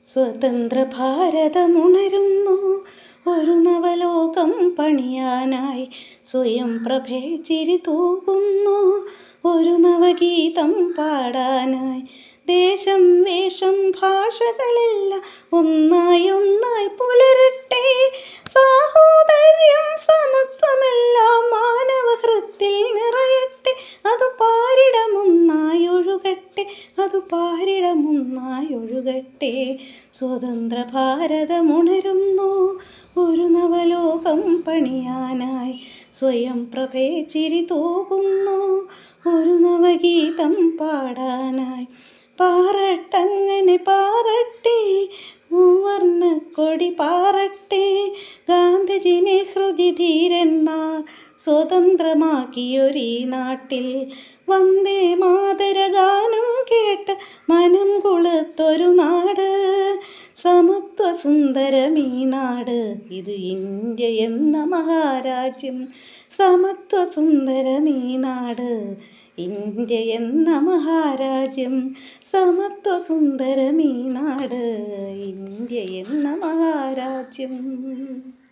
സ്വതന്ത്ര ഭാരതമുണരുന്നു, ഒരു നവലോകം പണിയാനായി. സ്വയം പ്രഭേ ചിരി തൂകുന്നു, ഒരു നവഗീതം പാടാനായി. ദേശം വേഷം ഭാഷകളെല്ലാം ഒന്നായി ഒന്നായി പുലരട്ടെ. സാഹോദര്യം സമത്വമെല്ലാം മാനവഹൃത്തിൽ നിറയട്ടെ. അത് പാരിടമൊന്നായി ഒഴുകട്ടെ, അത് പാരിടമൊന്നായി ഒഴുകട്ടെ. സ്വതന്ത്ര ഭാരതമുണരുന്നു, ഒരു നവലോകം പണിയാനായി. സ്വയം പ്രഭേ ചിരി തൂകുന്നു, ഒരു നവഗീതം പാടാനായി. പാറട്ടങ്ങനെ പാറട്ടെ, മൂവർണ്ണ കൊടി പാറട്ടെ. ഗാന്ധിജി നെഹ്റുജി ധീരന്മാർ സ്വതന്ത്രമാക്കിയൊരീ നാട്ടിൽ. വന്ദേ മാതര ഗാനം കേട്ട് മനം കുളിർത്തൊരു നാട്. സമത്വ സുന്ദരമീ നാട്, ഇത് ഇന്ത്യ എന്ന മഹാരാജ്യം. സമത്വ സുന്ദരമീ നാട്, ഇന്ത്യ എന്ന മഹാരാജ്യം. സമത്വ സുന്ദരമീ നാട്, ഇന്ത്യ എന്ന മഹാരാജ്യം.